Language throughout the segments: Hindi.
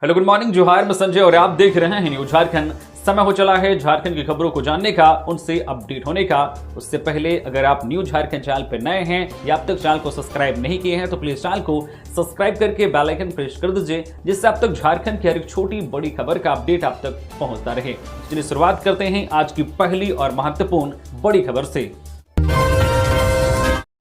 हेलो गुड मॉर्निंग, जोहार, मैं संजय और आप देख रहे हैं न्यूज झारखंड। समय हो चला है झारखंड की खबरों को जानने का, उनसे अपडेट होने का। उससे पहले अगर आप न्यूज झारखंड चैनल पर नए हैं या अब तक चैनल को सब्सक्राइब नहीं किए हैं तो प्लीज चैनल को सब्सक्राइब करके बेल आइकन प्रेस कर दीजिए, जिससे अब तक झारखंड की हर एक छोटी बड़ी खबर का अपडेट आप तक पहुंचता रहे। चलिए शुरुआत करते हैं आज की पहली और महत्वपूर्ण बड़ी खबर से।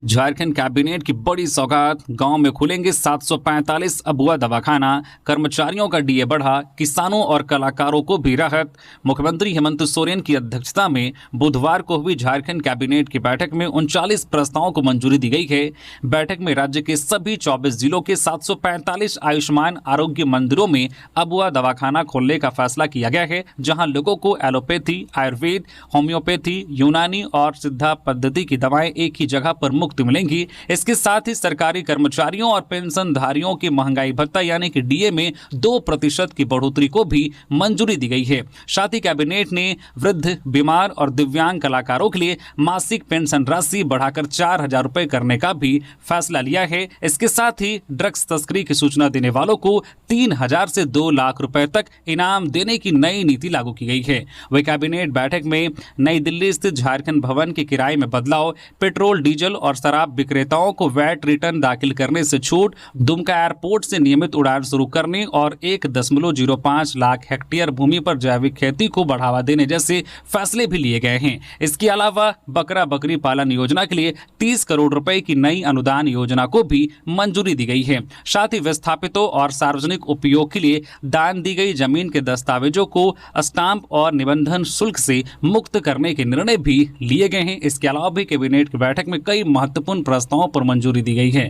झारखंड कैबिनेट की बड़ी सौगात, गांव में खुलेंगे 745 अबुआ दवाखाना, कर्मचारियों का डीए बढ़ा, किसानों और कलाकारों को भी राहत। मुख्यमंत्री हेमंत सोरेन की अध्यक्षता में बुधवार को हुई झारखंड कैबिनेट की बैठक में 39 प्रस्तावों को मंजूरी दी गई है। बैठक में राज्य के सभी 24 जिलों के 745 आयुष्मान आरोग्य मंदिरों में अबुआ दवाखाना खोलने का फैसला किया गया है, जहां लोगों को एलोपैथी, आयुर्वेद, होम्योपैथी, यूनानी और सिद्धा पद्धति की दवाएं एक ही जगह पर मुफ्त मिलेंगी। इसके साथ ही सरकारी कर्मचारियों और पेंशनधारियों की महंगाई भत्ता यानी कि डीए में 2% की बढ़ोतरी को भी मंजूरी दी गई है। साथ ही कैबिनेट ने वृद्ध, बीमार और दिव्यांग कलाकारों के लिए मासिक पेंशन राशि बढ़ाकर 4,000 रुपए करने का भी फैसला लिया है। इसके साथ ही ड्रग्स तस्करी की सूचना देने वालों को 3,000 से 2 लाख रुपए तक इनाम देने की नई नीति लागू की गई है। वही कैबिनेट बैठक में नई दिल्ली स्थित झारखंड भवन के किराए में बदलाव, पेट्रोल, डीजल और शराब विक्रेताओं को वैट रिटर्न दाखिल करने से छूट, दुमका एयरपोर्ट से नियमित उड़ान शुरू करने और 1.05 लाख हेक्टेयर भूमि पर जैविक खेती को बढ़ावा देने जैसे फैसले भी लिए गए हैं। इसके अलावा बकरा बकरी पालन योजना के लिए 30 करोड़ रुपए की नई अनुदान योजना को भी मंजूरी दी गई है। साथ ही विस्थापितों और सार्वजनिक उपयोग के लिए दान दी गई जमीन के दस्तावेजों को स्टाम्प और निबंधन शुल्क से मुक्त करने के निर्णय भी लिए गए हैं। इसके अलावा भी कैबिनेट की बैठक में कई महत्वपूर्ण प्रस्तावों पर मंजूरी दी गई है।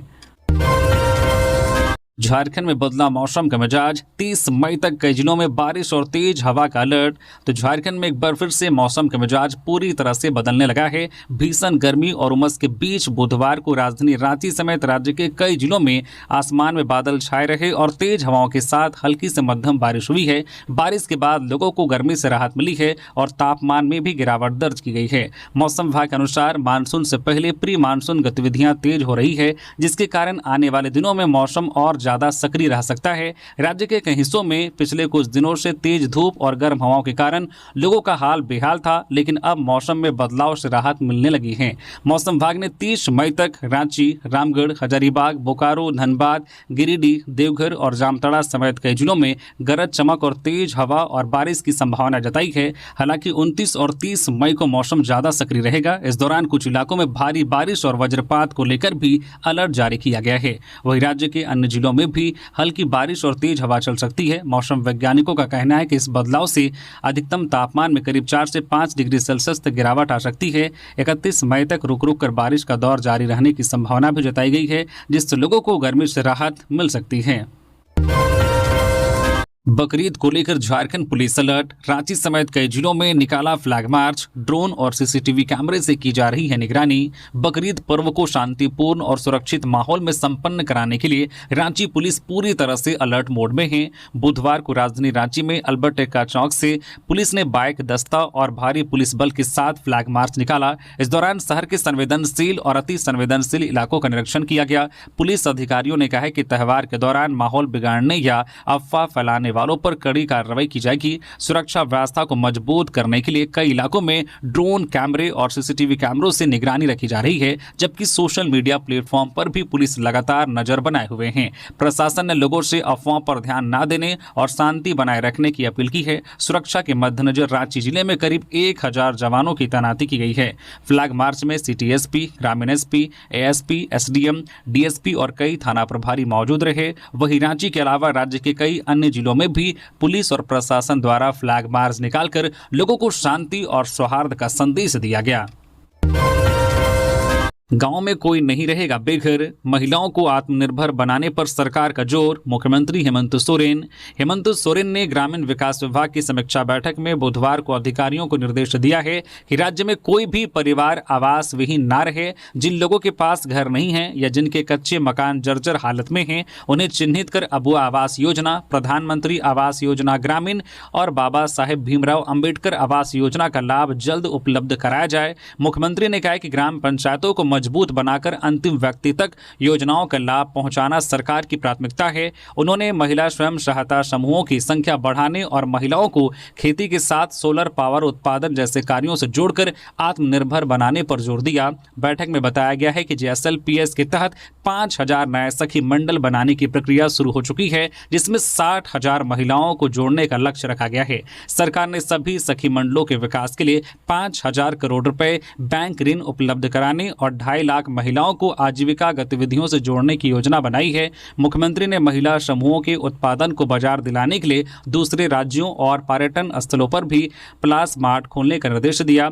झारखंड में बदला मौसम का मिजाज, 30 मई तक कई जिलों में बारिश और तेज हवा का अलर्ट। तो झारखंड में एक बार फिर से मौसम का मिजाज पूरी तरह से बदलने लगा है। भीषण गर्मी और उमस के बीच बुधवार को राजधानी रांची समेत राज्य के कई जिलों में आसमान में बादल छाए रहे और तेज हवाओं के साथ हल्की से मध्यम बारिश हुई है। बारिश के बाद लोगों को गर्मी से राहत मिली है और तापमान में भी गिरावट दर्ज की गई है। मौसम विभाग के अनुसार मानसून से पहले प्री मानसून गतिविधियां तेज हो रही है, जिसके कारण आने वाले दिनों में मौसम और ज्यादा सक्रिय रह सकता है। राज्य के कई हिस्सों में पिछले कुछ दिनों से तेज धूप और गर्म हवाओं के कारण लोगों का हाल बेहाल था, लेकिन अब मौसम में बदलाव से राहत मिलने लगी है। मौसम विभाग ने 30 मई तक रांची, रामगढ़, हजारीबाग, बोकारो, धनबाद, गिरिडीह, देवघर और जामताड़ा समेत कई जिलों में गरज चमक और तेज हवा और बारिश की संभावना जताई है। हालांकि 29 और 30 मई को मौसम ज्यादा सक्रिय रहेगा। इस दौरान कुछ इलाकों में भारी बारिश और वज्रपात को लेकर भी अलर्ट जारी किया गया है। वहीं राज्य के अन्य जिलों में भी हल्की बारिश और तेज हवा चल सकती है। मौसम वैज्ञानिकों का कहना है कि इस बदलाव से अधिकतम तापमान में करीब 4 से 5 डिग्री सेल्सियस तक गिरावट आ सकती है। 31 मई तक रुक रुक कर बारिश का दौर जारी रहने की संभावना भी जताई गई है, जिससे लोगों को गर्मी से राहत मिल सकती है। बकरीद को लेकर झारखंड पुलिस अलर्ट, रांची समेत कई जिलों में निकाला फ्लैग मार्च, ड्रोन और सीसीटीवी कैमरे से की जा रही है निगरानी। बकरीद पर्व को शांतिपूर्ण और सुरक्षित माहौल में संपन्न कराने के लिए रांची पुलिस पूरी तरह से अलर्ट मोड में है। बुधवार को राजधानी रांची में अल्बर्ट एक्का चौक से पुलिस ने बाइक दस्ता और भारी पुलिस बल के साथ फ्लैग मार्च निकाला। इस दौरान शहर के संवेदनशील और अति संवेदनशील इलाकों का निरीक्षण किया गया। पुलिस अधिकारियों ने कहा कि त्योहार के दौरान माहौल बिगाड़ने या अफवाह फैलाने वालों पर कड़ी कार्रवाई की जाएगी। सुरक्षा व्यवस्था को मजबूत करने के लिए कई इलाकों में ड्रोन, कैमरे और सीसीटीवी कैमरों से निगरानी रखी जा रही है, जबकि सोशल मीडिया प्लेटफॉर्म पर भी पुलिस लगातार नजर बनाए हुए हैं। प्रशासन ने लोगों से अफवाह पर ध्यान न देने और शांति बनाए रखने की अपील की है। सुरक्षा के मद्देनजर रांची जिले में करीब 1,000 जवानों की तैनाती की गई है। फ्लैग मार्च में सिटी एसपी, ग्रामीण एसपी, एएसपी, एसडीएम, डीएसपी और कई थाना प्रभारी मौजूद रहे। वहीं रांची के अलावा राज्य के कई अन्य जिलों में भी पुलिस और प्रशासन द्वारा फ्लैग मार्च निकालकर लोगों को शांति और सौहार्द का संदेश दिया गया। गांव में कोई नहीं रहेगा बेघर, महिलाओं को आत्मनिर्भर बनाने पर सरकार का जोर, मुख्यमंत्री हेमंत सोरेन। हेमंत सोरेन ने ग्रामीण विकास विभाग की समीक्षा बैठक में बुधवार को अधिकारियों को निर्देश दिया है कि राज्य में कोई भी परिवार आवास विहीन ना रहे। जिन लोगों के पास घर नहीं है या जिनके कच्चे मकान जर्जर हालत में हैं, उन्हें चिन्हित कर अबुआ आवास योजना, प्रधानमंत्री आवास योजना ग्रामीण और बाबा साहेब भीमराव अंबेडकर आवास योजना का लाभ जल्द उपलब्ध कराया जाए। मुख्यमंत्री ने कहा कि ग्राम पंचायतों को मजबूत बनाकर अंतिम व्यक्ति तक योजनाओं का लाभ पहुंचाना सरकार की प्राथमिकता है। उन्होंने महिला स्वयं सहायता समूहों की संख्या बढ़ाने और महिलाओं को खेती के साथ सोलर पावर उत्पादन जैसे कार्यों से जोड़कर आत्मनिर्भर बनाने पर जोर दिया। बैठक में बताया गया है कि JSLPS के तहत 5,000 नए सखी मंडल बनाने की प्रक्रिया शुरू हो चुकी है, जिसमें 60,000 महिलाओं को जोड़ने का लक्ष्य रखा गया है। सरकार ने सभी सखी मंडलों के विकास के लिए 5,000 करोड़ रुपए बैंक ऋण उपलब्ध कराने और 2.5 लाख महिलाओं को आजीविका गतिविधियों से जोड़ने की योजना बनाई है। मुख्यमंत्री ने महिला समूहों के उत्पादन को बाजार दिलाने के लिए दूसरे राज्यों और पर्यटन स्थलों पर भी प्लास मार्ट खोलने का निर्देश दिया।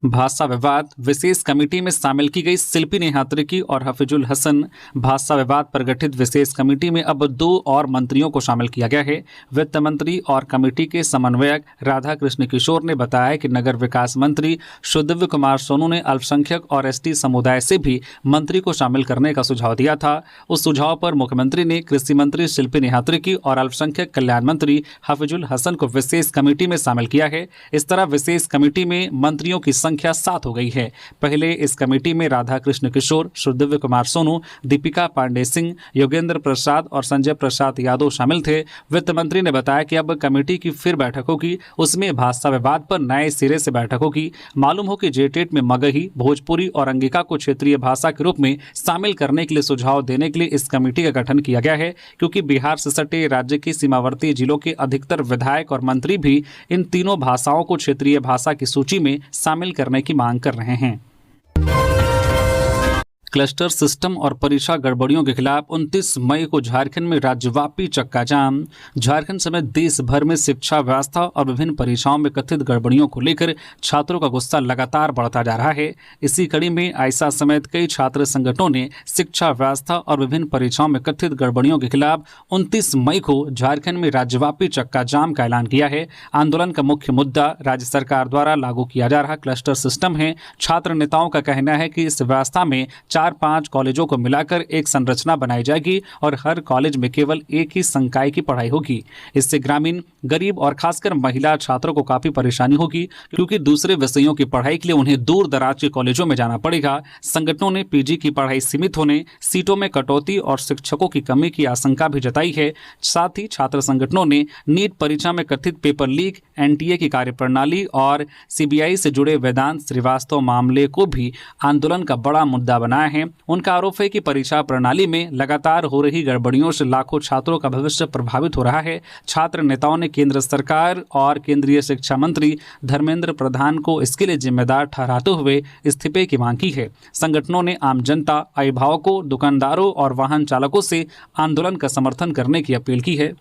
भाषा विवाद विशेष कमेटी में शामिल की गई शिल्पी नेहात्रिकी और हफीजुल हसन। भाषा विवाद पर गठित विशेष कमेटी में अब 2 और मंत्रियों को शामिल किया गया है। वित्त मंत्री और कमेटी के समन्वयक राधा कृष्ण किशोर ने बताया कि नगर विकास मंत्री सुदिव्य कुमार सोनू ने अल्पसंख्यक और ST समुदाय से भी मंत्री को शामिल करने का सुझाव दिया था। उस सुझाव पर मुख्यमंत्री ने कृषि मंत्री शिल्पी नेहात्रिकी और अल्पसंख्यक कल्याण मंत्री हफीजुल हसन को विशेष कमेटी में शामिल किया है। इस तरह विशेष कमेटी में मंत्रियों की संख्या 7 हो गई है। पहले इस कमेटी में राधा कृष्ण किशोर, सुदिव्य कुमार सोनू, दीपिका पांडे सिंह, योगेंद्र प्रसाद और संजय प्रसाद यादव शामिल थे। वित्त मंत्री ने बताया कि अब कमेटी की फिर बैठक होगी, उसमें भाषा विवाद पर नए सिरे से बैठक होगी। मालूम हो कि JTET में मगही, भोजपुरी और अंगिका को क्षेत्रीय भाषा के रूप में शामिल करने के लिए सुझाव देने के लिए इस कमेटी का गठन किया गया है, क्योंकि बिहार से सटे राज्य के सीमावर्ती जिलों के अधिकतर विधायक और मंत्री भी इन तीनों भाषाओं को क्षेत्रीय भाषा की सूची में शामिल करने की मांग कर रहे हैं। क्लस्टर सिस्टम और परीक्षा गड़बड़ियों के खिलाफ 29 मई को झारखंड में राज्यव्यापी चक्का जाम। झारखंड समेत देश भर में शिक्षा व्यवस्था और विभिन्न परीक्षाओं में कथित गड़बड़ियों को लेकर छात्रों का गुस्सा लगातार बढ़ता जा रहा है। इसी कड़ी में आइसा समेत कई छात्र संगठनों ने शिक्षा व्यवस्था और विभिन्न परीक्षाओं में कथित गड़बड़ियों के खिलाफ 29 मई को झारखंड में राज्यव्यापी चक्का जाम का ऐलान किया है। आंदोलन का मुख्य मुद्दा राज्य सरकार द्वारा लागू किया जा रहा क्लस्टर सिस्टम है। छात्र नेताओं का कहना है कि इस व्यवस्था में 4-5 कॉलेजों को मिलाकर एक संरचना बनाई जाएगी और हर कॉलेज में केवल एक ही संकाय की पढ़ाई होगी। इससे ग्रामीण, गरीब और खासकर महिला छात्रों को काफी परेशानी होगी, क्योंकि दूसरे विषयों की पढ़ाई के लिए उन्हें दूर दराज के कॉलेजों में जाना पड़ेगा। संगठनों ने PG की पढ़ाई सीमित होने, सीटों में कटौती और शिक्षकों की कमी की आशंका भी जताई है। साथ ही छात्र संगठनों ने नीट परीक्षा में कथित पेपर लीक, NTA की कार्यप्रणाली और CBI से जुड़े वेदांत श्रीवास्तव मामले को भी आंदोलन का बड़ा मुद्दा बनाया है। उनका आरोप है कि परीक्षा प्रणाली में लगातार हो रही गड़बड़ियों से लाखों छात्रों का भविष्य प्रभावित हो रहा है। छात्र नेताओं ने केंद्र सरकार और केंद्रीय शिक्षा मंत्री धर्मेंद्र प्रधान को इसके लिए जिम्मेदार ठहराते हुए इस्तीफे की मांग की है। संगठनों ने आम जनता, अभिभावकों, दुकानदारों और वाहन चालकों से आंदोलन का समर्थन करने की अपील की है।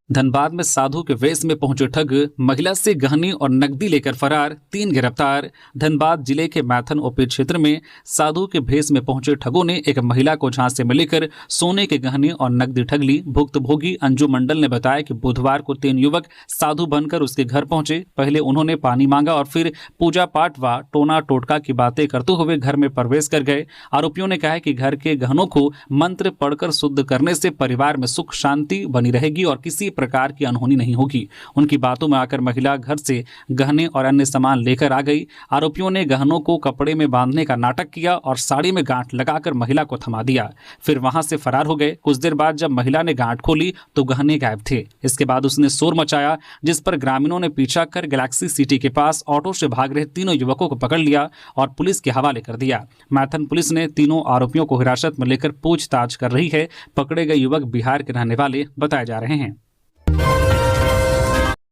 धनबाद में साधु के वेश में पहुंचे ठग, महिला से गहने और नकदी लेकर फरार, 3 गिरफ्तार। धनबाद जिले के मैथन ओपी क्षेत्र में साधु के भेष में पहुंचे ठगों ने एक महिला को झांसे में लेकर सोने के गहने और नकदी ठग ली। भुक्तभोगी अंजू मंडल ने बताया कि बुधवार को 3 युवक साधु बनकर उसके घर पहुंचे। पहले उन्होंने पानी मांगा और फिर पूजा पाठ व टोना टोटका की बातें करते हुए घर में प्रवेश कर गए। आरोपियों ने कहा कि घर के गहनों को मंत्र पढ़कर शुद्ध करने से परिवार में सुख शांति बनी रहेगी और किसी प्रकार की अनहोनी नहीं होगी। उनकी बातों में आकर महिला घर से गहने और अन्य सामान लेकर आ गई। आरोपियों ने गहनों को कपड़े में बांधने का नाटक किया और साड़ी में गांठ लगाकर महिला को थमा दिया, फिर वहां से फरार हो गए। कुछ देर बाद जब महिला ने गांठ खोली तो गहने गायब थे। इसके बाद उसने शोर मचाया, जिस पर ग्रामीणों ने पीछा कर गैलेक्सी सिटी के पास ऑटो से भाग रहे तीनों युवकों को पकड़ लिया और पुलिस के हवाले कर दिया। मैथन पुलिस ने तीनों आरोपियों को हिरासत में लेकर पूछताछ कर रही है। पकड़े गए युवक बिहार के रहने वाले बताए जा रहे हैं।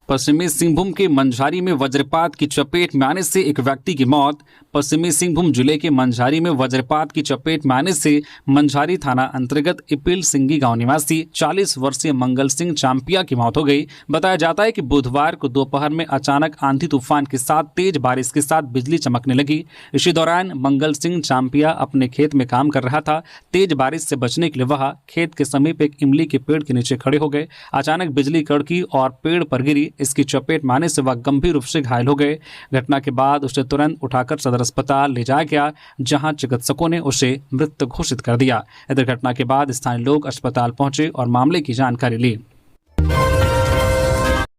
पश्चिमी सिंहभूम के मंझारी में वज्रपात की चपेट में आने से एक व्यक्ति की मौत। पश्चिमी सिंहभूम जिले के मंझारी में वज्रपात की चपेट में आने से मंझारी थाना अंतर्गत इपिल सिंगी गांव निवासी 40 वर्षीय मंगल सिंह चांपिया की मौत हो गई। बताया जाता है कि बुधवार को दोपहर में अचानक आंधी तूफान के साथ तेज बारिश के साथ बिजली चमकने लगी। इसी दौरान मंगल सिंह चांपिया अपने खेत में काम कर रहा था। तेज बारिश से बचने के लिए वह खेत के समीप एक इमली के पेड़ के नीचे खड़े हो गए। अचानक बिजली कड़की और पेड़ पर गिरी। इसकी चपेट में आने से वह गंभीर रूप से घायल हो गए। घटना के बाद उसे तुरंत उठाकर सदर अस्पताल ले जाया गया, जहां चिकित्सकों ने उसे मृत घोषित कर दिया। इधर घटना के बाद स्थानीय लोग अस्पताल पहुंचे और मामले की जानकारी ली।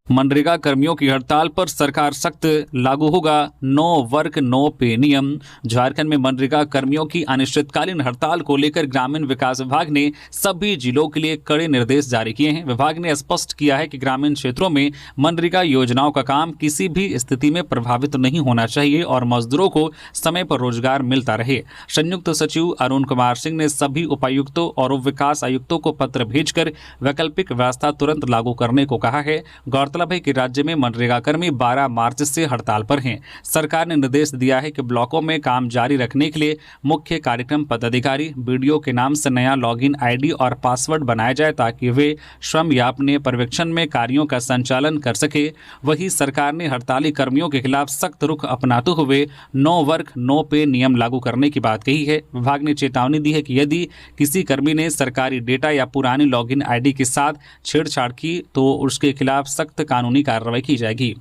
मनरेगा कर्मियों की हड़ताल पर सरकार सख्त, लागू होगा नो वर्क नो पे नियम। झारखंड में मनरेगा कर्मियों की अनिश्चितकालीन हड़ताल को लेकर ग्रामीण विकास विभाग ने सभी जिलों के लिए कड़े निर्देश जारी किए हैं। विभाग ने स्पष्ट किया है कि ग्रामीण क्षेत्रों में मनरेगा योजनाओं का काम किसी भी स्थिति में प्रभावित नहीं होना चाहिए और मजदूरों को समय पर रोजगार मिलता रहे। संयुक्त सचिव अरुण कुमार सिंह ने सभी उपायुक्तों और उप विकास आयुक्तों को पत्र भेजकर वैकल्पिक व्यवस्था तुरंत लागू करने को कहा है। गौरतलब है कि राज्य में मनरेगा कर्मी 12 मार्च से हड़ताल पर हैं। सरकार ने निर्देश दिया है कि ब्लॉकों में काम जारी रखने के लिए मुख्य कार्यक्रम पदाधिकारी बीडीओ के नाम से नया लॉगिन आईडी और पासवर्ड बनाया जाए ताकि वे स्वयं या अपने पर्यवेक्षण में कार्यों का संचालन कर सके। वहीं सरकार ने हड़ताली कर्मियों के खिलाफ सख्त रुख अपनाते हुए नो वर्क नो पे नियम लागू करने की बात कही है। विभाग ने चेतावनी दी है कि यदि किसी कर्मी ने सरकारी डेटा या पुरानी लॉगिन आईडी के साथ छेड़छाड़ की तो उसके खिलाफ सख्त कानूनी कार्रवाई की जाएगी।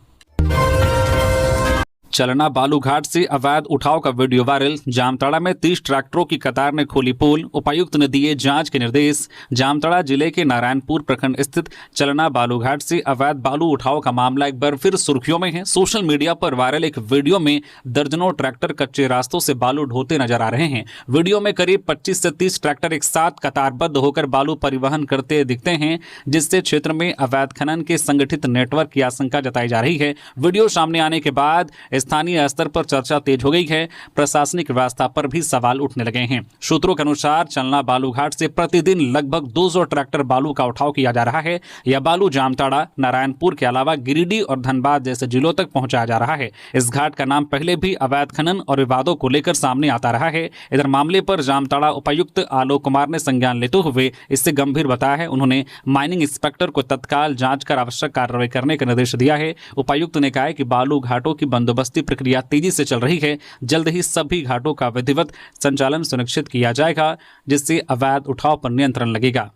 चलना बालू घाट से अवैध उठाव का वीडियो वायरल। जामताड़ा में 30 ट्रैक्टरों की कतार ने खोली पोल, उपायुक्त ने दिए जांच के निर्देश। जामताड़ा जिले के नारायणपुर प्रखंड स्थित चलना बालू घाट से अवैध बालू उठाव का मामला एक बार फिर सुर्खियों में है। सोशल मीडिया पर वायरल एक वीडियो में दर्जनों ट्रैक्टर कच्चे रास्तों से बालू ढोते नजर आ रहे हैं। वीडियो में करीब 25 से 30 ट्रैक्टर एक साथ कतारबद्ध होकर बालू परिवहन करते दिखते हैं, जिससे क्षेत्र में अवैध खनन के संगठित नेटवर्क की आशंका जताई जा रही है। वीडियो सामने आने के बाद स्थानीय स्तर पर चर्चा तेज हो गई है। प्रशासनिक व्यवस्था पर भी सवाल उठने लगे हैं। सूत्रों के अनुसार चलना बालू घाट से प्रतिदिन लगभग 200 ट्रैक्टर बालू का उठाव किया जा रहा है। यह बालू जामताड़ा, नारायणपुर के अलावा गिरिडीह और धनबाद जैसे जिलों तक पहुंचाया जा रहा है। इस घाट का नाम पहले भी अवैध खनन और विवादों को लेकर सामने आता रहा है। इधर मामले पर जामताड़ा उपायुक्त आलोक कुमार ने संज्ञान लेते हुए इससे गंभीर बताया है। उन्होंने माइनिंग इंस्पेक्टर को तत्काल जांच कर आवश्यक कार्रवाई करने का निर्देश दिया है। उपायुक्त ने कहा है कि बालू घाटों की बंदोबस्ती प्रक्रिया तेजी से चल रही है। जल्द ही सभी घाटों का विधिवत संचालन सुनिश्चित किया जाएगा, जिससे अवैध उठाव पर नियंत्रण लगेगा।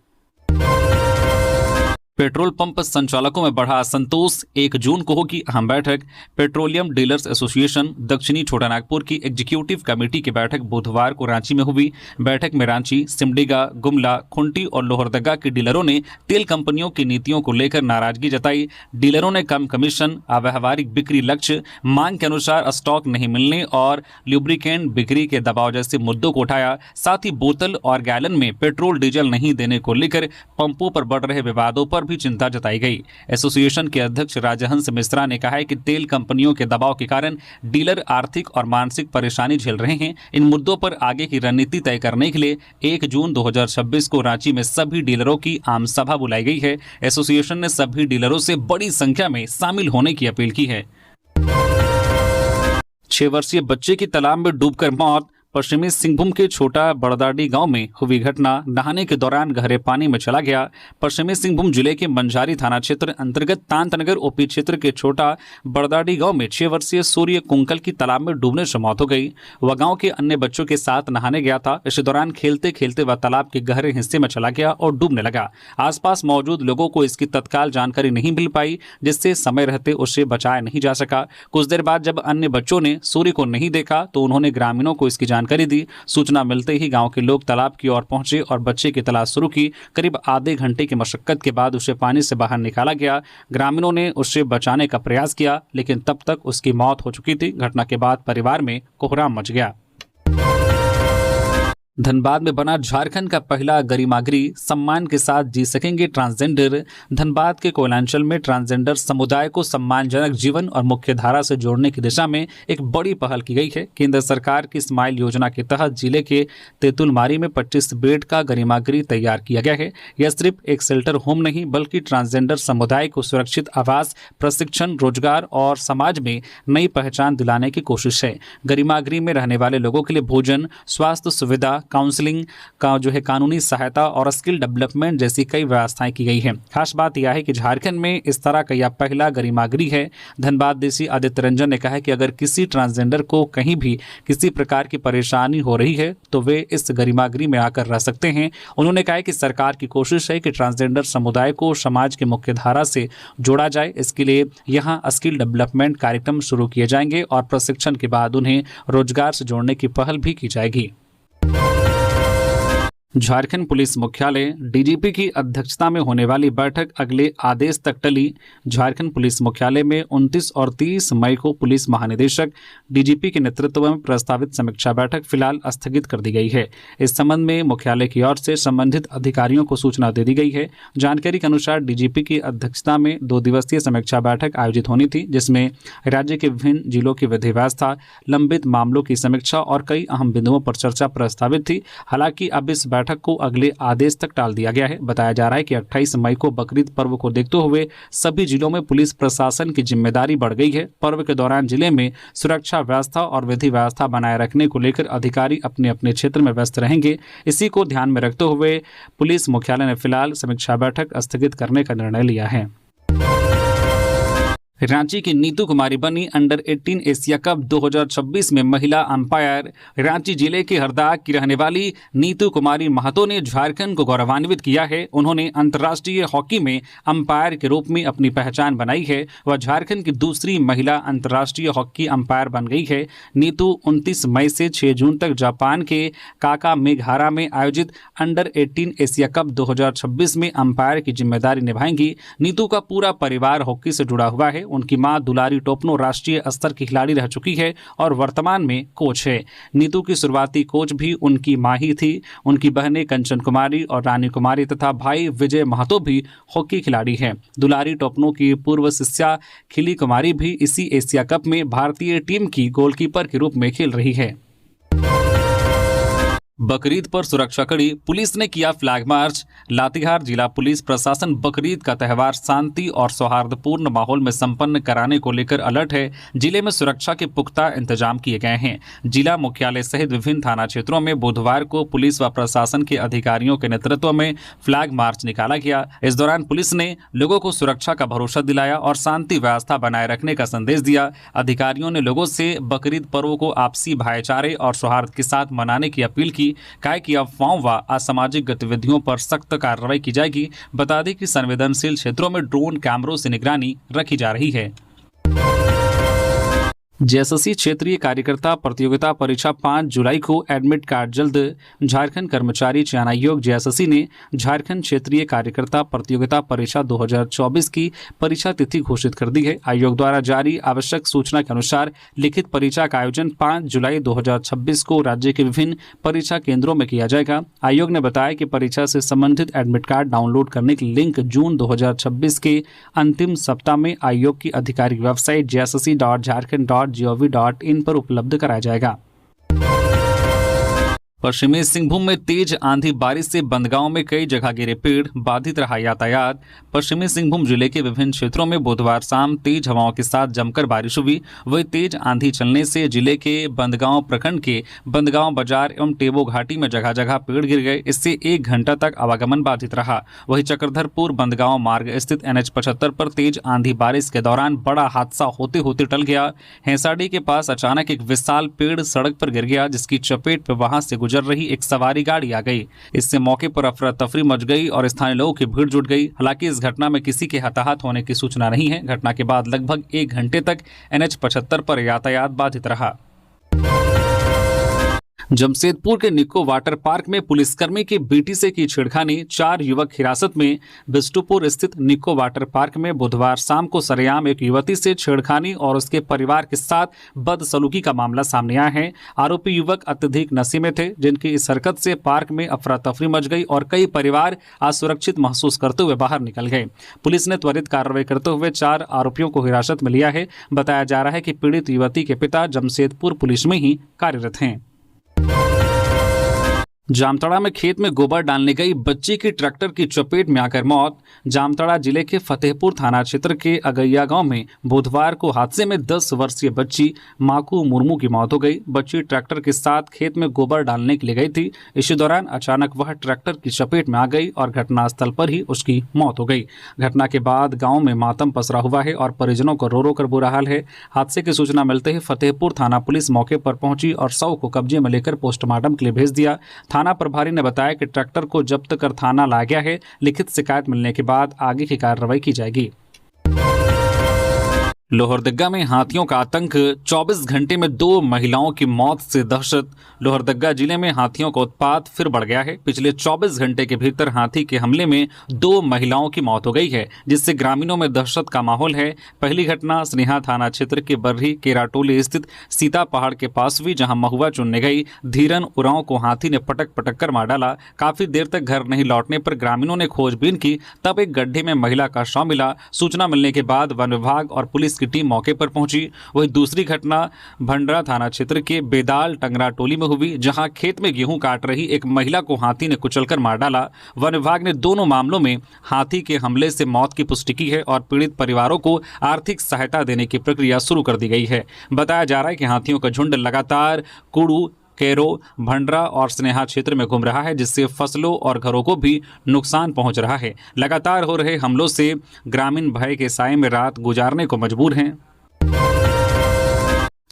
पेट्रोल पंप संचालकों में बढ़ा असंतोष, 1 जून को होगी अहम बैठक। पेट्रोलियम डीलर्स एसोसिएशन दक्षिणी छोटानागपुर की एग्जीक्यूटिव कमेटी की बैठक बुधवार को रांची में हुई। बैठक में रांची, सिमडेगा, गुमला, खुंटी और लोहरदगा के डीलरों ने तेल कंपनियों की नीतियों को लेकर नाराजगी जताई। डीलरों ने कम कमीशन, अव्यावहारिक बिक्री लक्ष्य, मांग के अनुसार स्टॉक नहीं मिलने और ल्यूब्रिकेंट बिक्री के दबाव जैसे मुद्दों को उठाया। साथ ही बोतल और गैलन में पेट्रोल डीजल नहीं देने को लेकर पंपों पर बढ़ रहे विवादों पर भी चिंता जताई गई। एसोसिएशन के अध्यक्ष राजहंस मिश्रा ने कहा है कि तेल कंपनियों के दबाव के कारण डीलर आर्थिक और मानसिक परेशानी झेल रहे हैं। इन मुद्दों पर आगे की रणनीति तय करने के लिए 1 जून 2026 को रांची में सभी डीलरों की आम सभा बुलाई गई है। एसोसिएशन ने सभी डीलरों से बड़ी संख्या में शामिल होने की अपील की है। 6 वर्षीय बच्चे की तालाब में डूबकर मौत। पश्चिमी सिंहभूम के छोटा बड़दाडी गांव में हुई घटना। नहाने के दौरान गहरे पानी में चला गया। पश्चिमी सिंहभूम जिले के मंझारी थाना क्षेत्र अंतर्गत तांतनगर ओपी क्षेत्र के छोटा बड़दाडी गांव में 6 वर्षीय सूर्य कुंकल की तालाब में डूबने से मौत हो गई। वह गांव के अन्य बच्चों के साथ नहाने गया था। इस दौरान खेलते खेलते वह तालाब के गहरे हिस्से में चला गया और डूबने लगा। आसपास मौजूद लोगों को इसकी तत्काल जानकारी नहीं मिल पाई, जिससे समय रहते उसे बचाया नहीं जा सका। कुछ देर बाद जब अन्य बच्चों ने सूर्य को नहीं देखा तो उन्होंने ग्रामीणों को इसकी जानकारी दी। सूचना मिलते ही गांव के लोग तालाब की ओर पहुंचे और बच्चे की तलाश शुरू की। करीब आधे घंटे की मशक्कत के बाद उसे पानी से बाहर निकाला गया। ग्रामीणों ने उसे बचाने का प्रयास किया, लेकिन तब तक उसकी मौत हो चुकी थी। घटना के बाद परिवार में कोहराम मच गया। धनबाद में बना झारखंड का पहला गरिमागिरी, सम्मान के साथ जी सकेंगे ट्रांसजेंडर। धनबाद के कोयलांचल में ट्रांसजेंडर समुदाय को सम्मानजनक जीवन और मुख्य धारा से जोड़ने की दिशा में एक बड़ी पहल की गई है। केंद्र सरकार की स्माइल योजना के तहत जिले के तेतुलमारी में 25 बेड का गरिमागिरी तैयार किया गया है। यह सिर्फ एक शेल्टर होम नहीं बल्कि ट्रांसजेंडर समुदाय को सुरक्षित आवास, प्रशिक्षण, रोजगार और समाज में नई पहचान दिलाने की कोशिश है। गरिमागिरी में रहने वाले लोगों के लिए भोजन, स्वास्थ्य सुविधा, काउंसलिंग का कानूनी सहायता और स्किल डेवलपमेंट जैसी कई व्यवस्थाएं की गई है। खास बात यह है कि झारखंड में इस तरह का यह पहला गरिमागिरी है। धनबाद देसी आदित्य रंजन ने कहा है कि अगर किसी ट्रांसजेंडर को कहीं भी किसी प्रकार की परेशानी हो रही है तो वे इस गरिमागिरी में आकर रह सकते हैं। उन्होंने कहा कि सरकार की कोशिश है कि ट्रांसजेंडर समुदाय को समाज की मुख्य धारा से जोड़ा जाए। इसके लिए यहाँ स्किल डेवलपमेंट कार्यक्रम शुरू किए जाएंगे और प्रशिक्षण के बाद उन्हें रोजगार से जोड़ने की पहल भी की जाएगी। झारखंड पुलिस मुख्यालय डीजीपी की अध्यक्षता में होने वाली बैठक अगले आदेश तक टली। झारखंड पुलिस मुख्यालय में 29 और 30 मई को पुलिस महानिदेशक डीजीपी के नेतृत्व में प्रस्तावित समीक्षा बैठक फिलहाल स्थगित कर दी गई है। इस संबंध में मुख्यालय की ओर से संबंधित अधिकारियों को सूचना दे दी गई है। जानकारी के अनुसार डीजीपी की अध्यक्षता में 2 दिवसीय समीक्षा बैठक आयोजित होनी थी, जिसमें राज्य के विभिन्न जिलों की विधि व्यवस्था, लंबित मामलों की समीक्षा और कई अहम बिंदुओं पर चर्चा प्रस्तावित थी। हालांकि अब इस बैठक को अगले आदेश तक टाल दिया गया है। बताया जा रहा है कि 28 मई को बकरीद पर्व को देखते हुए सभी जिलों में पुलिस प्रशासन की जिम्मेदारी बढ़ गई है। पर्व के दौरान जिले में सुरक्षा व्यवस्था और विधि व्यवस्था बनाए रखने को लेकर अधिकारी अपने अपने क्षेत्र में व्यस्त रहेंगे। इसी को ध्यान में रखते हुए पुलिस मुख्यालय ने फिलहाल समीक्षा बैठक स्थगित करने का निर्णय लिया है। रांची की नीतू कुमारी बनी अंडर 18 एशिया कप 2026 में महिला अंपायर। रांची जिले के हरदा की रहने वाली नीतू कुमारी महतो ने झारखंड को गौरवान्वित किया है। उन्होंने अंतर्राष्ट्रीय हॉकी में अंपायर के रूप में अपनी पहचान बनाई है। वह झारखंड की दूसरी महिला अंतर्राष्ट्रीय हॉकी अंपायर बन गई है। नीतू 29 मई से 6 जून तक जापान के काका मेघारा में आयोजित अंडर 18 एशिया कप 2026 में अंपायर की जिम्मेदारी निभाएंगी। नीतू का पूरा परिवार हॉकी से जुड़ा हुआ है। उनकी मां दुलारी टोपनो राष्ट्रीय स्तर की खिलाड़ी रह चुकी है और वर्तमान में कोच है। नीतू की शुरुआती कोच भी उनकी मां ही थी। उनकी बहनें कंचन कुमारी और रानी कुमारी तथा भाई विजय महतो भी हॉकी खिलाड़ी हैं। दुलारी टोपनो की पूर्व शिष्या खिली कुमारी भी इसी एशिया कप में भारतीय टीम की गोलकीपर के रूप में खेल रही है। बकरीद पर सुरक्षा कड़ी, पुलिस ने किया फ्लैग मार्च। लातेहार जिला पुलिस प्रशासन बकरीद का त्यौहार शांति और सौहार्दपूर्ण माहौल में संपन्न कराने को लेकर अलर्ट है। जिले में सुरक्षा के पुख्ता इंतजाम किए गए हैं। जिला मुख्यालय सहित विभिन्न थाना क्षेत्रों में बुधवार को पुलिस व प्रशासन के अधिकारियों के नेतृत्व में फ्लैग मार्च निकाला गया। इस दौरान पुलिस ने लोगों को सुरक्षा का भरोसा दिलाया और शांति व्यवस्था बनाए रखने का संदेश दिया। अधिकारियों ने लोगों से बकरीद पर्व को आपसी भाईचारे और सौहार्द के साथ मनाने की अपील की। कहा कि अफवाहों व असामाजिक गतिविधियों पर सख्त कार्रवाई की जाएगी। बता दें कि संवेदनशील क्षेत्रों में ड्रोन कैमरों से निगरानी रखी जा रही है। जेएसएससी क्षेत्रीय कार्यकर्ता प्रतियोगिता परीक्षा 5 जुलाई को एडमिट कार्ड जल्द। झारखंड कर्मचारी चयन आयोग जेएसएससी ने झारखंड क्षेत्रीय कार्यकर्ता प्रतियोगिता परीक्षा 2024 की परीक्षा तिथि घोषित कर दी है। आयोग द्वारा जारी आवश्यक सूचना के अनुसार लिखित परीक्षा का आयोजन 5 जुलाई 2026 को राज्य के विभिन्न परीक्षा केंद्रों में किया जाएगा। आयोग ने बताया कि परीक्षा से संबंधित एडमिट कार्ड डाउनलोड करने के लिंक जून 2026 के अंतिम सप्ताह में आयोग की आधिकारिक वेबसाइट jssc.jharkhand.gov.in पर उपलब्ध कराया जाएगा। पश्चिमी सिंहभूम में तेज आंधी बारिश से बंदगांव में कई जगह गिरे पेड़, बाधित रहा यातायात। पश्चिमी सिंहभूम जिले के विभिन्न क्षेत्रों में बुधवार शाम तेज हवाओं के साथ जमकर बारिश हुई। वही तेज आंधी चलने से जिले के बंदगांव प्रखंड के बंदगांव बाजार एवं टेबो घाटी में जगह जगह पेड़ गिर गए। इससे 1 घंटा तक आवागमन बाधित रहा। वही चक्रधरपुर बंदगांव मार्ग स्थित NH 75 पर तेज आंधी बारिश के दौरान बड़ा हादसा होते होते टल गया। हेंसाडी के पास अचानक एक विशाल पेड़ सड़क पर गिर गया, जिसकी चपेट में वहां से गुजर रही एक सवारी गाड़ी आ गई। इससे मौके पर अफरा तफरी मच गई और स्थानीय लोगों की भीड़ जुट गई। हालांकि इस घटना में किसी के हताहत होने की सूचना नहीं है। घटना के बाद लगभग 1 घंटे तक NH 75 पर यातायात बाधित रहा। जमशेदपुर के निको वाटर पार्क में पुलिसकर्मी की बेटी से की छेड़खानी, 4 युवक हिरासत में। बिष्टुपुर स्थित निको वाटर पार्क में बुधवार शाम को सरेआम एक युवती से छेड़खानी और उसके परिवार के साथ बदसलूकी का मामला सामने आया है। आरोपी युवक अत्यधिक नशे में थे, जिनकी इस हरकत से पार्क में अफरा तफरी मच गई और कई परिवार असुरक्षित महसूस करते हुए बाहर निकल गए। पुलिस ने त्वरित कार्रवाई करते हुए 4 आरोपियों को हिरासत में लिया है। बताया जा रहा है कि पीड़ित युवती के पिता जमशेदपुर पुलिस में ही कार्यरत हैं। जामताड़ा में खेत में गोबर डालने गई बच्ची की ट्रैक्टर की चपेट में आकर मौत। जामताड़ा जिले के फतेहपुर थाना क्षेत्र के अगैया गांव में बुधवार को हादसे में 10 वर्षीय बच्ची माकू मुर्मू की मौत हो गई। बच्ची ट्रैक्टर के साथ खेत में गोबर डालने के लिए गई थी। इसी दौरान अचानक वह ट्रैक्टर की चपेट में आ गई और घटनास्थल पर ही उसकी मौत हो गई। घटना के बाद गाँव में मातम पसरा हुआ है और परिजनों को रो रो कर बुरा हाल है। हादसे की सूचना मिलते ही फतेहपुर थाना पुलिस मौके पर पहुंची और शव को कब्जे में लेकर पोस्टमार्टम के लिए भेज दिया। थाना प्रभारी ने बताया कि ट्रैक्टर को जब्त कर थाना लाया गया है। लिखित शिकायत मिलने के बाद आगे की कार्रवाई की जाएगी। लोहरदग्गा में हाथियों का आतंक, 24 घंटे में 2 महिलाओं की मौत से दहशत। लोहरदग्गा जिले में हाथियों का उत्पात फिर बढ़ गया है। पिछले 24 घंटे के भीतर हाथी के हमले में 2 महिलाओं की मौत हो गई है, जिससे ग्रामीणों में दहशत का माहौल है। पहली घटना स्नेहा थाना क्षेत्र के बर्री केराटोली स्थित सीता पहाड़ के पास हुई, जहां महुआ चुनने गई धीरन उरांव को हाथी ने पटक पटक कर मार डाला। काफी देर तक घर नहीं लौटने पर ग्रामीणों ने खोजबीन की, तब एक गड्ढे में महिला का शव मिला। सूचना मिलने के बाद वन विभाग और पुलिस की टीम मौके पर पहुंची। वही दूसरी घटना भंडरा थाना क्षेत्र के बेदाल टंगरा टोली में हुई, जहां खेत में गेहूं काट रही एक महिला को हाथी ने कुचलकर मार डाला। वन विभाग ने दोनों मामलों में हाथी के हमले से मौत की पुष्टि की है और पीड़ित परिवारों को आर्थिक सहायता देने की प्रक्रिया शुरू कर दी गई है। बताया जा रहा है कि हाथियों का झुंड लगातार कुड़ू, कैरो, भंडरा और स्नेहा क्षेत्र में घूम रहा है, जिससे फसलों और घरों को भी नुकसान पहुंच रहा है। लगातार हो रहे हमलों से ग्रामीण भय के साए में रात गुजारने को मजबूर हैं।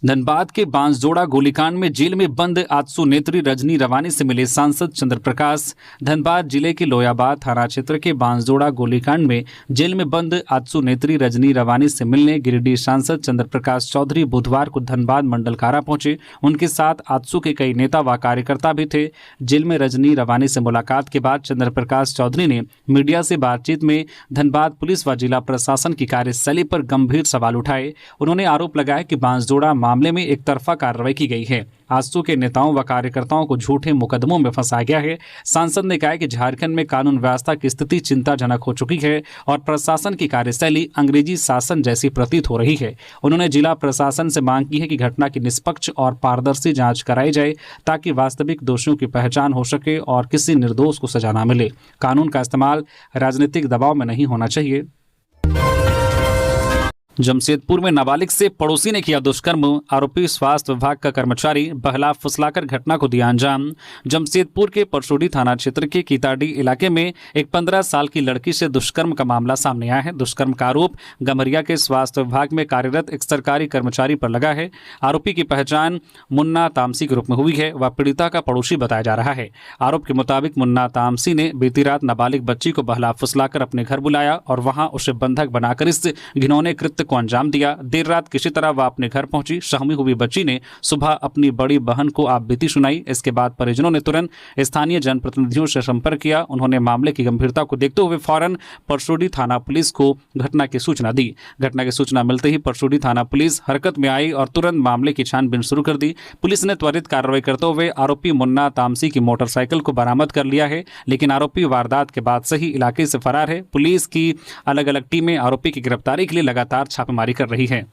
धनबाद के बांसजोड़ा गोलीकांड में जेल में बंद आजसू नेत्री रजनी रवानी से मिले सांसद चंद्र प्रकाश। धनबाद जिले के लोयाबाद थाना क्षेत्र के बांसजोड़ा गोलीकांड में जेल में बंद आजसू नेत्री रजनी रवानी से मिलने गिरिडीह सांसद चंद्र प्रकाश चौधरी बुधवार को धनबाद मंडल कारा पहुंचे। उनके साथ आजसू के कई नेता व कार्यकर्ता भी थे। जेल में रजनी रवानी से मुलाकात के बाद चंद्र प्रकाश चौधरी ने मीडिया से बातचीत में धनबाद पुलिस व जिला प्रशासन की कार्यशैली पर गंभीर सवाल उठाए। उन्होंने आरोप लगाया कि बांसजोड़ा मामले में एक तरफा कार्रवाई की गई है। आजसू के नेताओं व कार्यकर्ताओं को झूठे मुकदमों में फंसाया गया है। सांसद ने कहा कि झारखंड में कानून व्यवस्था की स्थिति चिंताजनक हो चुकी है और प्रशासन की कार्यशैली अंग्रेजी शासन जैसी प्रतीत हो रही है। उन्होंने जिला प्रशासन से मांग की है कि घटना की निष्पक्ष और पारदर्शी जांच कराई जाए, ताकि वास्तविक दोषियों की पहचान हो सके और किसी निर्दोष को सजा न मिले। कानून का इस्तेमाल राजनीतिक दबाव में नहीं होना चाहिए। जमशेदपुर में नाबालिग से पड़ोसी ने किया दुष्कर्म, आरोपी स्वास्थ्य विभाग का कर्मचारी बहला फुसलाकर घटना को दिया अंजाम। जमशेदपुर के परसोडी थाना क्षेत्र के कीताडी इलाके में एक 15 साल की लड़की से दुष्कर्म का मामला सामने आया है। दुष्कर्म का आरोप गम्हरिया के स्वास्थ्य विभाग में कार्यरत एक सरकारी कर्मचारी पर लगा है। आरोपी की पहचान मुन्ना तामसी के रूप में हुई है। वह पीड़िता का पड़ोसी बताया जा रहा है। आरोप के मुताबिक मुन्ना तामसी ने बीती रात नाबालिग बच्ची को बहला फुसलाकर अपने घर बुलाया और वहां उसे बंधक बनाकर इस घिनौने कृत्य को अंजाम दिया। देर रात किसी तरह वह अपने घर पहुंची। सहमी हुई बच्ची ने सुबह अपनी बड़ी बहन को आपबीती सुनाई। इसके बाद परिजनों ने तुरंत स्थानीय जनप्रतिनिधियों से संपर्क किया। उन्होंने मामले की गंभीरता को देखते हुए फौरन परसोडी थाना पुलिस को घटना की सूचना दी। घटना की सूचना मिलते ही परसोडी थाना पुलिस हरकत में आई और तुरंत मामले की छानबीन शुरू कर दी। पुलिस ने त्वरित कार्रवाई करते हुए आरोपी मुन्ना तामसी की मोटरसाइकिल को बरामद कर लिया है, लेकिन आरोपी वारदात के बाद से ही इलाके से फरार है। पुलिस की अलग अलग टीमें आरोपी की गिरफ्तारी के लिए लगातार छापेमारी कर रही है।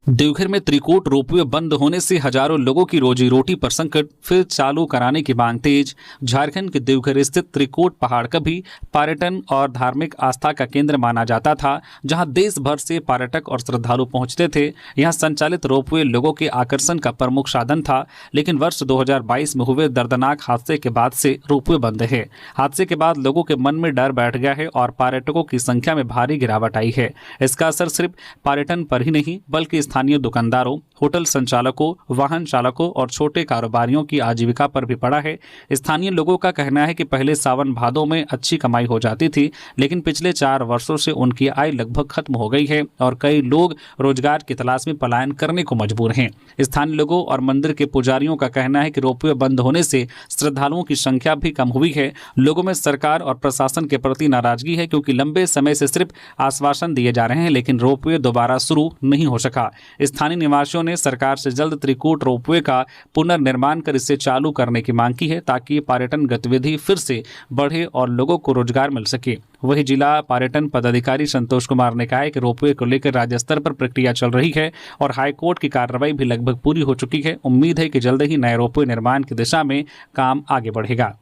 देवघर में त्रिकूट रोपवे बंद होने से हजारों लोगों की रोजी रोटी पर संकट, फिर चालू कराने की मांग तेज। झारखंड के देवघर स्थित त्रिकूट पहाड़ कभी पर्यटन और धार्मिक आस्था का केंद्र माना जाता था, जहां देश भर से पर्यटक और श्रद्धालु पहुंचते थे। यहां संचालित रोपवे लोगों के आकर्षण का प्रमुख साधन था, लेकिन वर्ष 2022 में हुए दर्दनाक हादसे के बाद से रोपवे बंद है। हादसे के बाद लोगों के मन में डर बैठ गया है और पर्यटकों की संख्या में भारी गिरावट आई है। इसका असर सिर्फ पर्यटन पर ही नहीं, बल्कि स्थानीय दुकानदारों, होटल संचालकों, वाहन चालकों और छोटे कारोबारियों की आजीविका पर भी पड़ा है। स्थानीय लोगों का कहना है कि पहले सावन भादों में अच्छी कमाई हो जाती थी, लेकिन पिछले 4 वर्षों से उनकी आय लगभग खत्म हो गई है और कई लोग रोजगार की तलाश में पलायन करने को मजबूर हैं। स्थानीय लोगों और मंदिर के पुजारियों का कहना है कि रोपवे बंद होने से श्रद्धालुओं की संख्या भी कम हुई है। लोगों में सरकार और प्रशासन के प्रति नाराजगी है, क्योंकि लंबे समय से सिर्फ आश्वासन दिए जा रहे हैं, लेकिन रोपवे दोबारा शुरू नहीं हो सका। स्थानीय निवासियों ने सरकार से जल्द त्रिकूट रोपवे का पुनर्निर्माण कर इसे चालू करने की मांग की है, ताकि पर्यटन गतिविधि फिर से बढ़े और लोगों को रोजगार मिल सके। वहीं जिला पर्यटन पदाधिकारी संतोष कुमार ने कहा है कि रोपवे को लेकर राज्य स्तर पर प्रक्रिया चल रही है और हाईकोर्ट की कार्रवाई भी लगभग पूरी हो चुकी है। उम्मीद है कि जल्द ही नए रोपवे निर्माण की दिशा में काम आगे बढ़ेगा।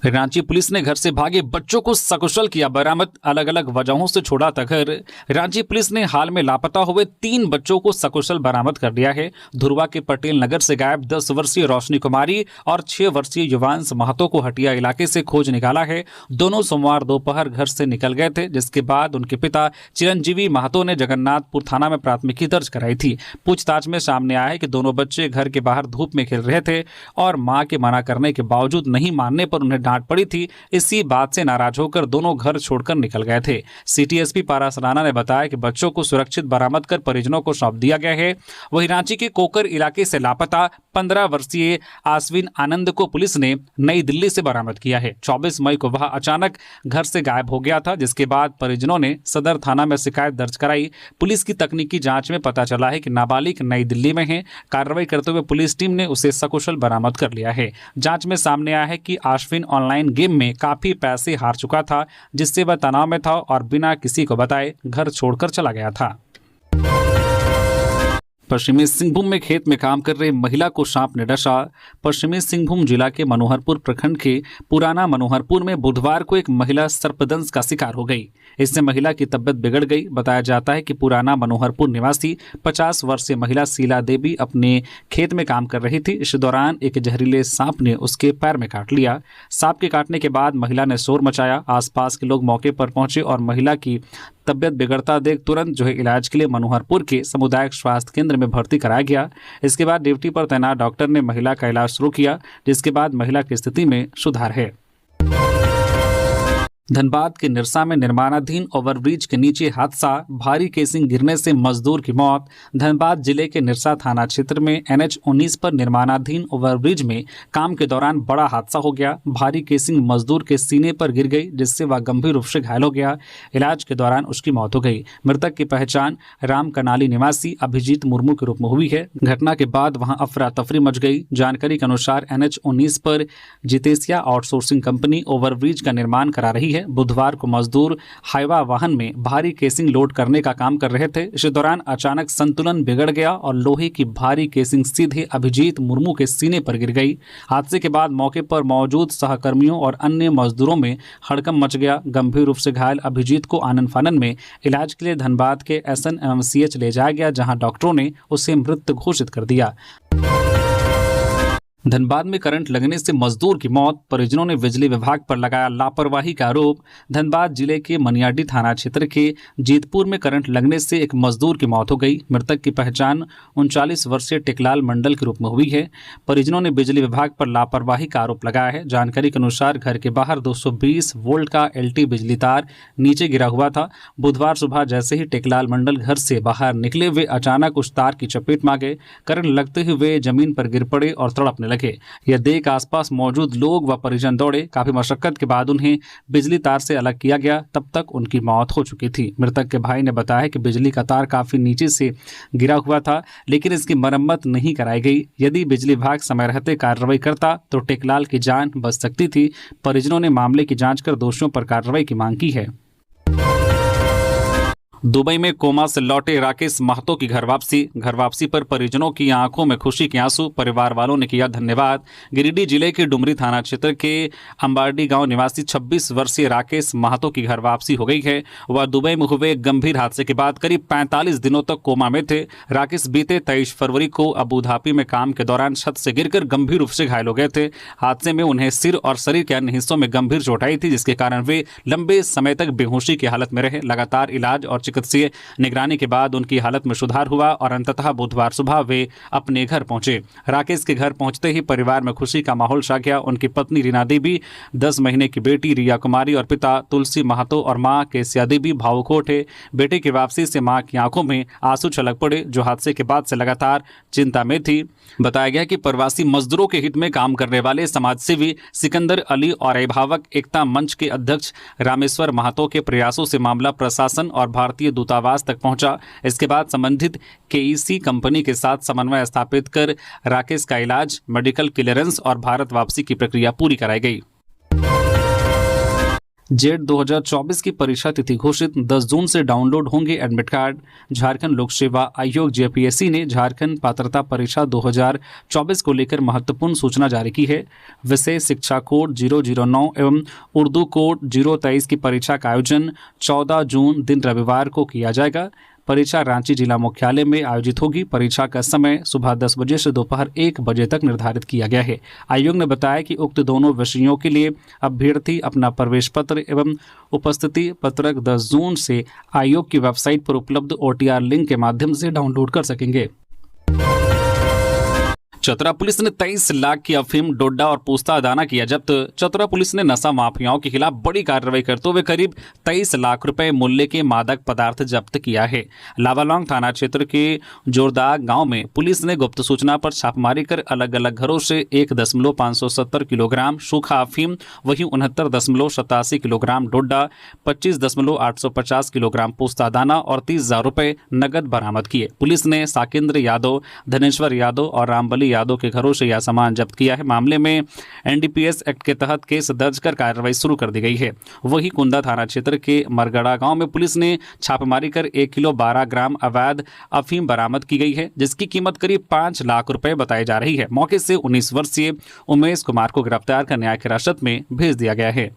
रांची पुलिस ने घर से भागे बच्चों को सकुशल किया बरामद, अलग अलग वजहों से छोड़ा था घर। रांची पुलिस ने हाल में लापता हुए 3 बच्चों को सकुशल बरामद कर लिया है। धुरवा के पटेल नगर से गायब 10 वर्षीय रोशनी कुमारी और 6 वर्षीय युवांश महतो को हटिया इलाके से खोज निकाला है। दोनों सोमवार दोपहर घर से निकल गए थे, जिसके बाद उनके पिता चिरंजीवी महतो ने जगन्नाथपुर थाना में प्राथमिकी दर्ज कराई थी। पूछताछ में सामने आया है कि दोनों बच्चे घर के बाहर धूप में खेल रहे थे और मां के मना करने के बावजूद नहीं मानने पर उन्हें डांट पड़ी थी। इसी बात से नाराज होकर दोनों घर छोड़कर निकल गए थे। सिटी एसपी पारा सलाना ने बताया कि बच्चों को सुरक्षित बरामद कर परिजनों को सौंप दिया गया है। वहीं रांची के कोकर इलाके से लापता 15 वर्षीय आश्विन आनंद को पुलिस ने नई दिल्ली से बरामद किया है। 24 मई को वह अचानक घर से गायब हो गया था, जिसके बाद परिजनों ने सदर थाना में शिकायत दर्ज कराई। पुलिस की तकनीकी जांच में पता चला है कि नाबालिग नई दिल्ली में है। कार्रवाई करते हुए पुलिस टीम ने उसे सकुशल बरामद कर लिया है। जांच में सामने आया है कि आश्विन ऑनलाइन गेम में काफी पैसे हार चुका था, जिससे वह तनाव में था और बिना किसी को बताए घर छोड़कर चला गया था। पश्चिमी सिंहभूम में खेत में काम कर रही महिला को सांप ने डसा। पश्चिमी सिंहभूम जिला के मनोहरपुर प्रखंड के पुराना मनोहरपुर में बुधवार को एक महिला सर्पदंश का शिकार हो गई। इससे महिला की तबीयत बिगड़ गई। बताया जाता है कि पुराना मनोहरपुर निवासी 50 वर्षीय महिला शीला देवी अपने खेत में काम कर रही थी। इस दौरान एक जहरीले सांप ने उसके पैर में काट लिया। सांप के काटने के बाद महिला ने शोर मचाया। आसपास के लोग मौके पर पहुंचे और महिला की तबियत बिगड़ता देख तुरंत इलाज के लिए मनोहरपुर के सामुदायिक स्वास्थ्य केंद्र में भर्ती कराया गया। इसके बाद ड्यूटी पर तैनात डॉक्टर ने महिला का इलाज शुरू किया, जिसके बाद महिला की स्थिति में सुधार है। धनबाद के निरसा में निर्माणाधीन ओवरब्रिज के नीचे हादसा, भारी केसिंग गिरने से मजदूर की मौत। धनबाद जिले के निरसा थाना क्षेत्र में NH-19 पर निर्माणाधीन ओवरब्रिज में काम के दौरान बड़ा हादसा हो गया। भारी केसिंग मजदूर के सीने पर गिर गई, जिससे वह गंभीर रूप से घायल हो गया। इलाज के दौरान उसकी मौत हो गई। मृतक की पहचान राम कनाली निवासी अभिजीत मुर्मू के रूप में हुई है। घटना के बाद वहां अफरा तफरी मच गई। जानकारी के अनुसार NH-19 पर जितेसिया आउटसोर्सिंग कंपनी ओवरब्रिज का निर्माण करा रही है। बुधवार को मजदूर हाईवा वाहन में भारी केसिंग लोड करने का काम कर रहे थे। इस दौरान अचानक संतुलन बिगड़ गया और लोहे की भारी केसिंग सीधे अभिजीत मुर्मू के सीने पर गिर गई। हादसे के बाद मौके पर मौजूद सहकर्मियों और अन्य मजदूरों में हड़कंप मच गया। गंभीर रूप से घायल अभिजीत को आनन फानन में इलाज के लिए धनबाद के SNMCH ले जाया गया, जहां डॉक्टरों ने उसे मृत घोषित कर दिया। धनबाद में करंट लगने से मजदूर की मौत, परिजनों ने बिजली विभाग पर लगाया लापरवाही का आरोप। धनबाद जिले के मनियाडी थाना क्षेत्र के जीतपुर में करंट लगने से एक मजदूर की मौत हो गई। मृतक की पहचान 39 वर्षीय टेकलाल मंडल के रूप में हुई है। परिजनों ने बिजली विभाग पर लापरवाही का आरोप लगाया है। जानकारी के अनुसार घर के बाहर 220 वोल्ट का LT बिजली तार नीचे गिरा हुआ था। बुधवार सुबह जैसे ही टेकलाल मंडल घर से बाहर निकले, वे अचानक उस तार की चपेट में आ गए। करंट लगते ही वे जमीन पर गिर पड़े और तड़पने लगे। यह देख आसपास मौजूद लोग व परिजन दौड़े। काफी मशक्कत के बाद उन्हें बिजली तार से अलग किया गया। तब तक उनकी मौत हो चुकी थी। मृतक के भाई ने बताया कि बिजली का तार काफी नीचे से गिरा हुआ था, लेकिन इसकी मरम्मत नहीं कराई गई। यदि बिजली विभाग समय रहते कार्रवाई करता तो टेकलाल की जान बच सकती थी। परिजनों ने मामले की जांच कर दोषियों पर कार्रवाई की मांग की है। दुबई में कोमा से लौटे राकेश महतो की घर वापसी पर परिजनों की आंखों में खुशी के आंसू, परिवार वालों ने किया धन्यवाद। गिरिडीह जिले के डुमरी थाना क्षेत्र के अंबारडी गांव निवासी 26 वर्षीय राकेश महतो की घर वापसी हो गई है। वह दुबई में हुए गंभीर हादसे के बाद करीब 45 दिनों तक कोमा में थे। राकेश बीते 23 फरवरी को अबुधाबी में काम के दौरान छत से गिरकर गंभीर रूप से घायल हो गए थे। हादसे में उन्हें सिर और शरीर के अन्य हिस्सों में गंभीर चोट आई थी, जिसके कारण वे लंबे समय तक बेहोशी की हालत में रहे। लगातार इलाज और चिकित्सीय निगरानी के बाद उनकी हालत में सुधार हुआ और अंततः बुधवार सुबह वे अपने घर पहुंचे। राकेश के घर पहुंचते ही परिवार में खुशी का माहौल छा गया। उनकी पत्नी रीना देवी, 10 महीने की बेटी रिया कुमारी और पिता तुलसी महतो और मां केसिया देवी भावुक हो उठे। बेटे की वापसी से मां की आंखों में आंसू छलक पड़े, जो हादसे के बाद से लगातार चिंता में थी। बताया गया कि प्रवासी मजदूरों के हित में काम करने वाले समाजसेवी सिकंदर अली और अभिभावक एकता मंच के अध्यक्ष रामेश्वर महतो के प्रयासों से मामला प्रशासन और भारतीय दूतावास तक पहुंचा। इसके बाद संबंधित KEC कंपनी के साथ समन्वय स्थापित कर राकेश का इलाज, मेडिकल क्लियरेंस और भारत वापसी की प्रक्रिया पूरी कराई गई। जेट 2024 की परीक्षा तिथि घोषित, 10 जून से डाउनलोड होंगे एडमिट कार्ड। झारखंड लोक सेवा आयोग JPSC ने झारखंड पात्रता परीक्षा 2024 को लेकर महत्वपूर्ण सूचना जारी की है। विषय शिक्षा कोड 009 एवं उर्दू कोड 023 की परीक्षा का आयोजन 14 जून दिन रविवार को किया जाएगा। परीक्षा रांची जिला मुख्यालय में आयोजित होगी। परीक्षा का समय सुबह 10 बजे से दोपहर 1 बजे तक निर्धारित किया गया है। आयोग ने बताया कि उक्त दोनों विषयों के लिए अभ्यर्थी अपना प्रवेश पत्र एवं उपस्थिति पत्रक 10 जून से आयोग की वेबसाइट पर उपलब्ध OTR लिंक के माध्यम से डाउनलोड कर सकेंगे। चतरा पुलिस ने 23 लाख की अफीम, डोडा और पोस्ता दाना किया जब्त। चतरा पुलिस ने नशा माफियाओं के खिलाफ बड़ी कार्रवाई करते हुए करीब 23 लाख रुपए मूल्य के मादक पदार्थ जब्त किया है। लावालौंग थाना क्षेत्र के जोरदाग गांव में पुलिस ने गुप्त सूचना पर छापेमारी कर अलग अलग घरों से 1.570 किलोग्राम सूखा अफीम, वहीं 69.87 किलोग्राम डोडा, 25.850 किलोग्राम पोस्ता दाना और 30,000 रुपए नगद बरामद किए। पुलिस ने साकेंद्र यादव, धनेश्वर यादव और रामबली यादव के घरों से यह सामान जब्त किया है। मामले में एनडीपीएस एक्ट के तहत केस दर्ज कर कार्रवाई शुरू कर दी गई है। वहीं कुंदा थाना क्षेत्र के मरगड़ा गांव में पुलिस ने छापेमारी कर 1 किलो 12 ग्राम अवैध अफीम बरामद की गई है, जिसकी कीमत करीब 5 लाख रुपए बताई जा रही है। मौके से 19 वर्षीय उमेश कुमार को गिरफ्तार कर न्यायिक हिरासत में भेज दिया गया है।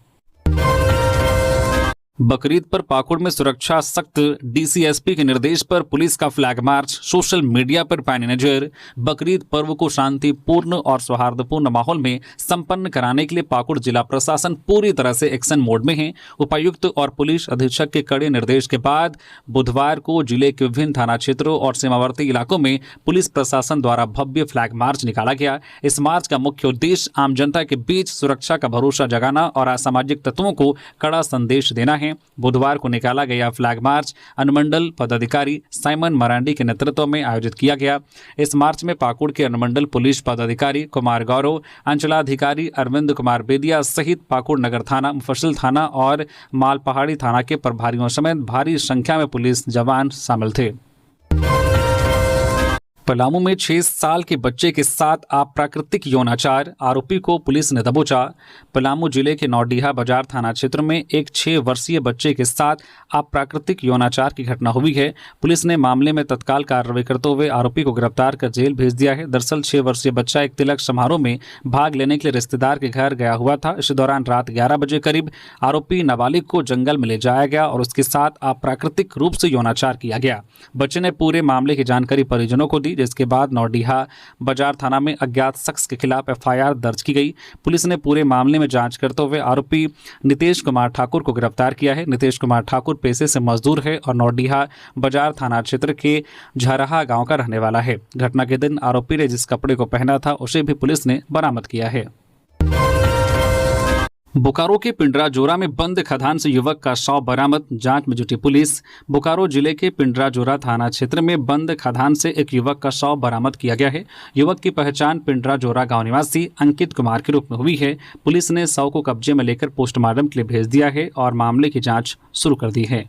बकरीद पर पाकुड़ में सुरक्षा सख्त, डीसीएसपी के निर्देश पर पुलिस का फ्लैग मार्च, सोशल मीडिया पर पैनी नजर। बकरीद पर्व को शांतिपूर्ण और सौहार्दपूर्ण माहौल में संपन्न कराने के लिए पाकुड़ जिला प्रशासन पूरी तरह से एक्शन मोड में है। उपायुक्त और पुलिस अधीक्षक के कड़े निर्देश के बाद बुधवार को जिले के विभिन्न थाना क्षेत्रों और सीमावर्ती इलाकों में पुलिस प्रशासन द्वारा भव्य फ्लैग मार्च निकाला गया। इस मार्च का मुख्य उद्देश्य आम जनता के बीच सुरक्षा का भरोसा जगाना और असामाजिक तत्वों को कड़ा संदेश देना है। बुधवार को निकाला गया फ्लैग मार्च अनुमंडल पदाधिकारी साइमन मरांडी के नेतृत्व में आयोजित किया गया। इस मार्च में पाकुड़ के अनुमंडल पुलिस पदाधिकारी कुमार गौरव, अंचलाधिकारी अरविंद कुमार बेदिया सहित पाकुड़ नगर थाना, मुफस्सिल थाना और मालपहाड़ी थाना के प्रभारियों समेत भारी संख्या में पुलिस जवान शामिल थे। पलामू में 6 साल के बच्चे के साथ अप्राकृतिक यौनाचार, आरोपी को पुलिस ने दबोचा। पलामू जिले के नौडीहा बाजार थाना क्षेत्र में एक 6 वर्षीय बच्चे के साथ अप्राकृतिक यौनाचार की घटना हुई है। पुलिस ने मामले में तत्काल कार्रवाई करते हुए आरोपी को गिरफ्तार कर जेल भेज दिया है। दरअसल 6 वर्षीय बच्चा एक तिलक समारोह में भाग लेने के लिए रिश्तेदार के घर गया हुआ था। इस दौरान रात 11 बजे करीब आरोपी नाबालिग को जंगल में ले जाया गया और उसके साथ अप्राकृतिक रूप से यौनाचार किया गया। बच्चे ने पूरे मामले की जानकारी परिजनों को दी, जिसके बाद नौडीहा बाजार थाना में अज्ञात शख्स के खिलाफ एफआईआर दर्ज की गई। पुलिस ने पूरे मामले में जांच करते हुए आरोपी नितेश कुमार ठाकुर को गिरफ्तार किया है। नितेश कुमार ठाकुर पेशे से मजदूर है और नौडीहा बाजार थाना क्षेत्र के झरहा गांव का रहने वाला है। घटना के दिन आरोपी ने जिस कपड़े को पहना था उसे भी पुलिस ने बरामद किया है। बोकारो के पिंडराजोरा में बंद खदान से युवक का शव बरामद, जांच में जुटी पुलिस। बोकारो जिले के पिंडराजोरा थाना क्षेत्र में बंद खदान से एक युवक का शव बरामद किया गया है। युवक की पहचान पिंडराजोरा गांव निवासी अंकित कुमार के रूप में हुई है। पुलिस ने शव को कब्जे में लेकर पोस्टमार्टम के लिए भेज दिया है और मामले की जांच शुरू कर दी है।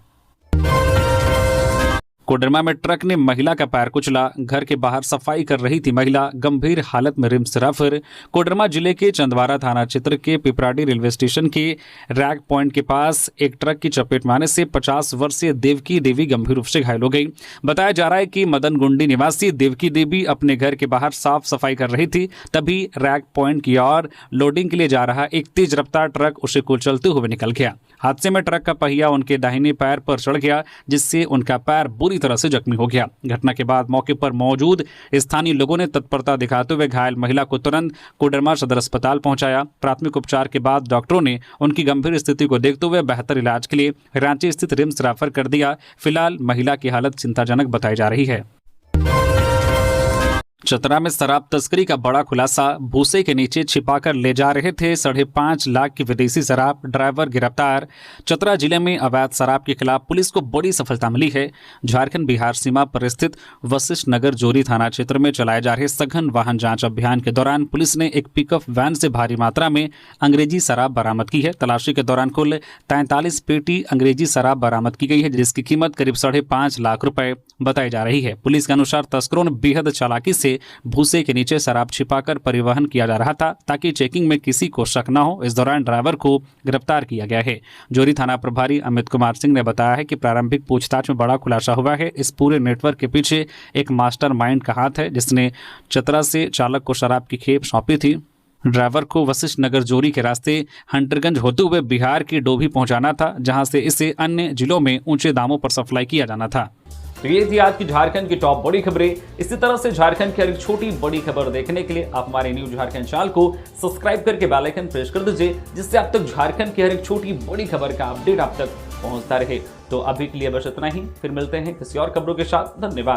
कोडरमा में ट्रक ने महिला का पैर कुचला, घर के बाहर सफाई कर रही थी महिला, गंभीर हालत में रिम्स रेफर। कोडरमा जिले के चंदवारा थाना क्षेत्र के पिपराडी रेलवे स्टेशन के रैक पॉइंट के पास एक ट्रक की चपेट में आने से 50 वर्षीय देवकी देवी गंभीर रूप से घायल हो गई। बताया जा रहा है कि मदन गुंडी निवासी देवकी देवी अपने घर के बाहर साफ सफाई कर रही थी, तभी रैक पॉइंट की ओर लोडिंग के लिए जा रहा एक तेज रफ्तार ट्रक उसे कुचलते हुए निकल गया। हादसे में ट्रक का पहिया उनके दाहिने पैर पर चढ़ गया, जिससे उनका पैर बुरी तरह से जख्मी हो गया। घटना के बाद मौके पर मौजूद स्थानीय लोगों ने तत्परता दिखाते हुए घायल महिला को तुरंत कोडरमा सदर अस्पताल पहुंचाया। प्राथमिक उपचार के बाद डॉक्टरों ने उनकी गंभीर स्थिति को देखते हुए बेहतर इलाज के लिए रांची स्थित रिम्स रेफर कर दिया। फिलहाल महिला की हालत चिंताजनक बताई जा रही है। चतरा में शराब तस्करी का बड़ा खुलासा, भूसे के नीचे छिपाकर ले जा रहे थे 5.5 लाख की विदेशी शराब, ड्राइवर गिरफ्तार। चतरा जिले में अवैध शराब के खिलाफ पुलिस को बड़ी सफलता मिली है। झारखंड बिहार सीमा पर स्थित वशिष्ठ नगर जोरी थाना क्षेत्र में चलाए जा रहे सघन वाहन जांच अभियान के दौरान पुलिस ने एक पिकअप वैन से भारी मात्रा में अंग्रेजी शराब बरामद की है। तलाशी के दौरान कुल 43 पेटी अंग्रेजी शराब बरामद की गई है, जिसकी कीमत करीब 5.5 लाख रुपए बताई जा रही है। पुलिस के अनुसार तस्करों ने बेहद चालाकी से भूसे के नीचे शराब छिपाकर परिवहन किया जा रहा था, ताकि चेकिंग में किसी को शक न हो। इस दौरान ड्राइवर को गिरफ्तार किया गया है। जोरी थाना प्रभारी अमित कुमार सिंह ने बताया है कि प्रारंभिक पूछताछ में बड़ा खुलासा हुआ है। इस पूरे नेटवर्क के पीछे एक मास्टरमाइंड का हाथ है, जिसने चतरा से चालक को शराब की खेप सौंपी थी। ड्राइवर को वशिष्ठ नगर जोरी के रास्ते हंटरगंज होते हुए बिहार की डोभी पहुंचाना था, जहां से इसे अन्य जिलों में ऊंचे दामों पर सप्लाई किया जाना था। तो ये थी आज की झारखंड की टॉप बड़ी खबरें। इसी तरह से झारखंड की हर एक छोटी बड़ी खबर देखने के लिए आप हमारे न्यूज झारखंड चैनल को सब्सक्राइब करके बेल आइकन प्रेस कर दीजिए, जिससे आप तक झारखंड की हर एक छोटी बड़ी खबर का अपडेट आप तक पहुंचता रहे। तो अभी के लिए बस इतना ही, फिर मिलते हैं किसी और खबरों के साथ। धन्यवाद।